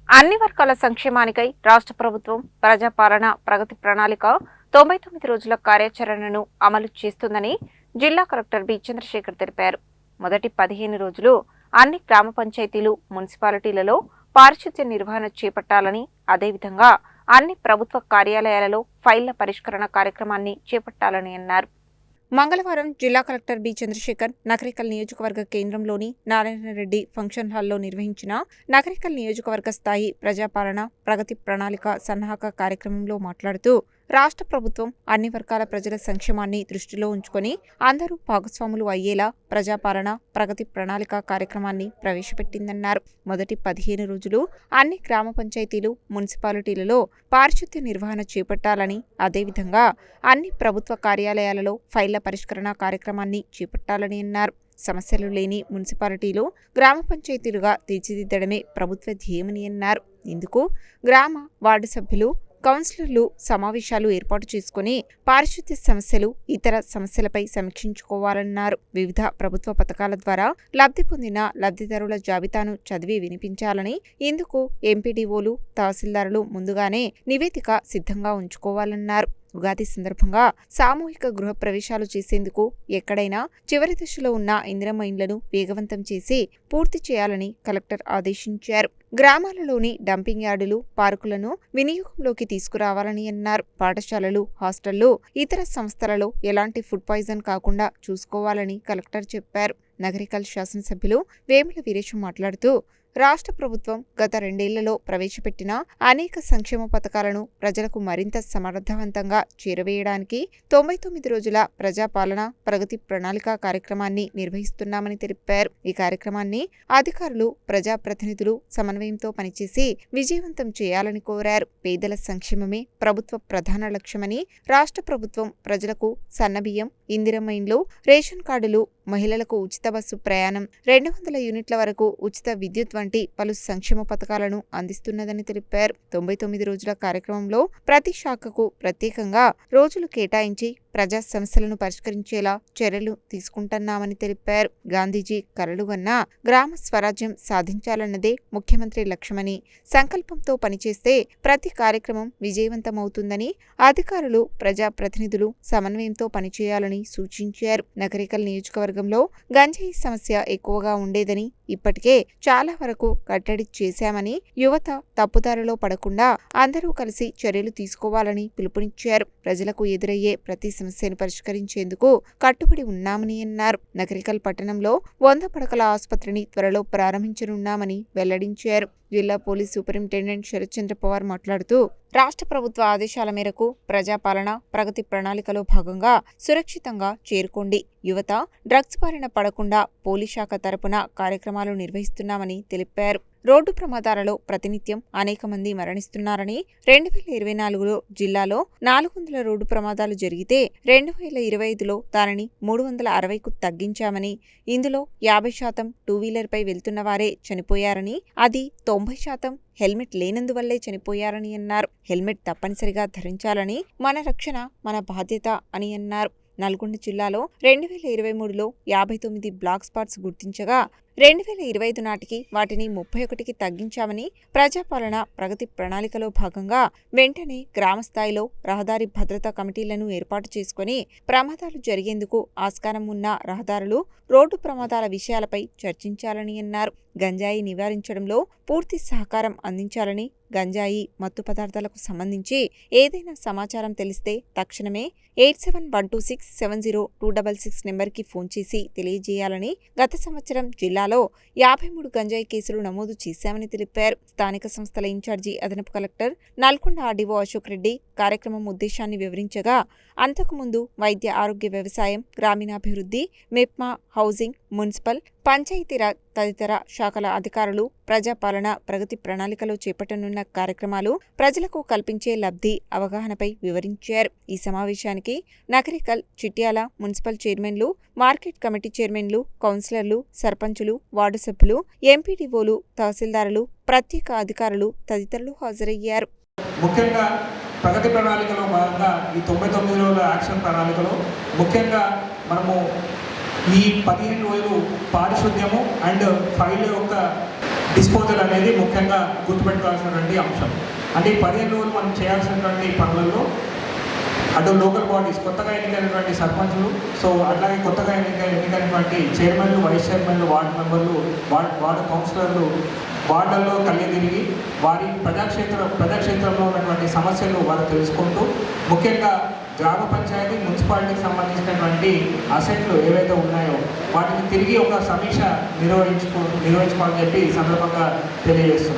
అన్ని వర్గాల సంక్షేమానికై రాష్ట్ర ప్రభుత్వం ప్రజాపాలన ప్రగతి ప్రణాళిక 99 రోజుల కార్యాచరణను అమలు చేస్తుందని జిల్లా కలెక్టర్ బి చంద్రశేఖర్ తెలిపారు. మొదటి 15 రోజులు అన్ని గ్రామ పంచాయతీలు, మున్సిపాలిటీలలో పారిశుద్ధ్య నిర్వహణ చేపట్టాలని, అదేవిధంగా అన్ని ప్రభుత్వ కార్యాలయాలలో ఫైళ్ల పరిష్కరణ కార్యక్రమాన్ని చేపట్టాలని అన్నారు. మంగళవారం జిల్లా కలెక్టర్ బి చంద్రశేఖర్ నకరికల్ నియోజకవర్గ కేంద్రంలోని నారాయణరెడ్డి ఫంక్షన్ హాల్లో నిర్వహించిన నకరికల్ నియోజకవర్గ స్థాయి ప్రజాపాలన ప్రగతి ప్రణాళిక సన్నాహక కార్యక్రమంలో మాట్లాడుతూ, రాష్ట్ర ప్రభుత్వం అన్ని వర్గాల ప్రజల సంక్షేమాన్ని దృష్టిలో ఉంచుకొని అందరూ భాగస్వాములు అయ్యేలా ప్రజాపాలన ప్రగతి ప్రణాళిక కార్యక్రమాన్ని ప్రవేశపెట్టిందన్నారు. మొదటి 15 రోజులు అన్ని గ్రామ పంచాయతీలు, మున్సిపాలిటీలలో పారిశుద్ధ్య నిర్వహణ చేపట్టాలని, అదేవిధంగా అన్ని ప్రభుత్వ కార్యాలయాలలో ఫైళ్ల పరిష్కరణ కార్యక్రమాన్ని చేపట్టాలని అన్నారు. సమస్యలు లేని మున్సిపాలిటీలు, గ్రామ పంచాయతీలుగా తీర్చిదిద్దడమే ప్రభుత్వ ధ్యేయమని అన్నారు. ఇందుకు గ్రామ వార్డు సభ్యులు, కౌన్సిలర్లు సమావేశాలు ఏర్పాటు చేసుకుని పారిశుద్ధ్య సమస్యలు, ఇతర సమస్యలపై సమీక్షించుకోవాలన్నారు. వివిధ ప్రభుత్వ పథకాల ద్వారా లబ్ధి పొందిన లబ్ధిదారుల జాబితాను చదివి వినిపించాలని, ఇందుకు ఎంపీడీఓలు, తహసీల్దారులు ముందుగానే నివేదిక సిద్ధంగా ఉంచుకోవాలన్నారు. ఉగాది సందర్భంగా సామూహిక గృహ ప్రవేశాలు చేసేందుకు ఎక్కడైనా చివరి దశలో ఉన్న ఇందిరమ్మ ఇండ్లను వేగవంతం చేసి పూర్తి చేయాలని కలెక్టర్ ఆదేశించారు. గ్రామాలలోని డంపింగ్ యార్డులు, పార్కులను వినియోగంలోకి తీసుకురావాలని అన్నారు. పాఠశాలలు, హాస్టళ్లు, ఇతర సంస్థలలో ఎలాంటి ఫుడ్ పాయిజన్ కాకుండా చూసుకోవాలని కలెక్టర్ చెప్పారు. నగరికల్ శాసనసభ్యులు వేముల వీరేశం మాట్లాడుతూ, రాష్ట్ర ప్రభుత్వం గత 2 ఏళ్లలో ప్రవేశపెట్టిన అనేక సంక్షేమ పథకాలను ప్రజలకు మరింత సమర్థవంతంగా చేరవేయడానికి 99 రోజుల ప్రజాపాలన ప్రగతి ప్రణాళిక కార్యక్రమాన్ని నిర్వహిస్తున్నామని తెలిపారు. ఈ కార్యక్రమాన్ని అధికారులు, ప్రజాప్రతినిధులు సమన్వయంతో పనిచేసి విజయవంతం చేయాలని కోరారు. పేదల సంక్షేమమే ప్రభుత్వ ప్రధాన లక్ష్యమని, రాష్ట్ర ప్రభుత్వం ప్రజలకు సన్నబియ్యం, ఇందిరమ్మ ఇండ్లు, రేషన్ కార్డులు, మహిళలకు ఉచిత బస్సు ప్రయాణం, 200 యూనిట్ల వరకు ఉచిత విద్యుత్ వంటి పలు సంక్షేమ పథకాలను అందిస్తున్నదని తెలిపారు. 99 రోజుల కార్యక్రమంలో ప్రతి శాఖకు ప్రత్యేకంగా రోజులు కేటాయించి ప్రజా సమస్యలను పరిష్కరించేలా చర్యలు తీసుకుంటున్నామని తెలిపారు. గాంధీజీ కలలుగన్న గ్రామ స్వరాజ్యం సాధించాలన్నదే ముఖ్యమంత్రి లక్ష్యమని, సంకల్పంతో పనిచేస్తే ప్రతి కార్యక్రమం విజయవంతమవుతుందని, అధికారులు, ప్రజాప్రతినిధులు సమన్వయంతో పనిచేయాలని సూచించారు. నగరికల్ నియోజకవర్గంలో గంజాయి సమస్య ఎక్కువగా ఉండేదని, ఇప్పటికే చాలా వరకు కట్టడి చేశామని, యువత తప్పుదారిలో పడకుండా అందరూ కలిసి చర్యలు తీసుకోవాలని పిలుపునిచ్చారు. ప్రజలకు ఎదురయ్యే ప్రతి సమస్యను పరిష్కరించేందుకు కట్టుబడి ఉన్నామని అన్నారు. నగరికల్ పట్టణంలో 100 పడకల ఆసుపత్రిని త్వరలో ప్రారంభించనున్నామని వెల్లడించారు. జిల్లా పోలీస్ సూపరింటెండెంట్ శరత్చంద్ర పవార్ మాట్లాడుతూ, రాష్ట్ర ప్రభుత్వ ఆదేశాల మేరకు ప్రజాపాలన ప్రగతి ప్రణాళికలో భాగంగా సురక్షితంగా చేరుకోండి, యువత డ్రగ్స్ బారిన పడకుండా పోలీస్ శాఖ తరపున కార్యక్రమాలు నిర్వహిస్తున్నామని తెలిపారు. రోడ్డు ప్రమాదాలలో ప్రతినిత్యం అనేక మంది మరణిస్తున్నారని, 2024లో జిల్లాలో 400 రోడ్డు ప్రమాదాలు జరిగితే 2025లో దానిని 360కు తగ్గించామని, ఇందులో 50% 2 వీలర్పై వెళ్తున్న వారే చనిపోయారని, అది 90% హెల్మెట్ లేనందువల్లే చనిపోయారని అన్నారు. హెల్మెట్ తప్పనిసరిగా ధరించాలని, మన రక్షణ మన బాధ్యత అని అన్నారు. నల్గొండ జిల్లాలో 2023లో 59 బ్లాక్ స్పాట్స్ గుర్తించగా 2025 నాటికి వాటిని 31కి తగ్గించామని, ప్రజాపాలన ప్రగతి ప్రణాళికలో భాగంగా వెంటనే గ్రామస్థాయిలో రహదారి భద్రతా కమిటీలను ఏర్పాటు చేసుకుని ప్రమాదాలు జరిగేందుకు ఆస్కారం ఉన్న రహదారులు, రోడ్డు ప్రమాదాల విషయాలపై చర్చించాలని అన్నారు. గంజాయి నివారించడంలో పూర్తి సహకారం అందించాలని, గంజాయి, మత్తు పదార్థాలకు సంబంధించి ఏదైనా సమాచారం తెలిస్తే తక్షణమే 8712670266 నెంబర్కి ఫోన్ చేసి తెలియజేయాలని, గత సంవత్సరం జిల్లాలో 53 గంజాయి కేసులు నమోదు చేశామని తెలిపారు. స్థానిక సంస్థల ఇన్ఛార్జి అదనపు కలెక్టర్ నల్గొండ ఆర్డీఓ అశోక్ రెడ్డి కార్యక్రమం ఉద్దేశాన్ని వివరించగా, అంతకుముందు వైద్య ఆరోగ్య వ్యవసాయం, గ్రామీణాభివృద్ధి, మెప్మా, హౌసింగ్, మున్సిపల్, పంచాయతీరాజ్ తదితర శాఖల అధికారులు ప్రజాపాలన ప్రగతి ప్రణాళికలో చేపట్టనున్న కార్యక్రమాలు, ప్రజలకు కల్పించే లబ్ధి, అవగాహనపై వివరించారు. ఈ సమావేశానికి నగరికల్, చిట్యాల మున్సిపల్ చైర్మన్లు, మార్కెట్ కమిటీ చైర్మన్లు, కౌన్సిలర్లు, సర్పంచులు, వార్డు సభ్యులు, ఎంపీడీఓలు, తహసీల్దారులు, ప్రత్యేక అధికారులు తదితరులు హాజరయ్యారు. ముఖ్యంగా ప్రగతి ప్రణాళికలో భాగంగా ఈ 99 రోజుల యాక్షన్ ప్రణాళికలో ముఖ్యంగా మనము ఈ 15 రోజులు పారిశుద్ధ్యము అండ్ ఫైల్ యొక్క డిస్పోజల్ అనేది ముఖ్యంగా గుర్తుపెట్టుకోవాల్సినటువంటి అంశం. అంటే ఈ 15 రోజులు మనం చేయాల్సినటువంటి పనులలో అటు లోకల్ బాడీస్ కొత్తగా ఎన్నికైనటువంటి సర్పంచులు, సో అట్లాగే కొత్తగా ఎన్నికైనటువంటి చైర్మన్లు, వైస్ చైర్మన్లు, వార్డు మెంబర్లు, వార్డు కౌన్సిలర్లు వార్డుల్లో కలిగి తిరిగి వారి ప్రజాక్షేత్రంలో ఉన్నటువంటి సమస్యలు వారు తెలుసుకుంటూ ముఖ్యంగా గ్రామ పంచాయతీ మున్సిపాలిటీకి సంబంధించినటువంటి అసెట్లు ఏవైతే ఉన్నాయో వాటిని తిరిగి ఒక సమీక్ష నిర్వహించుకోవాలని చెప్పి ఈ సందర్భంగా తెలియజేస్తున్నాను.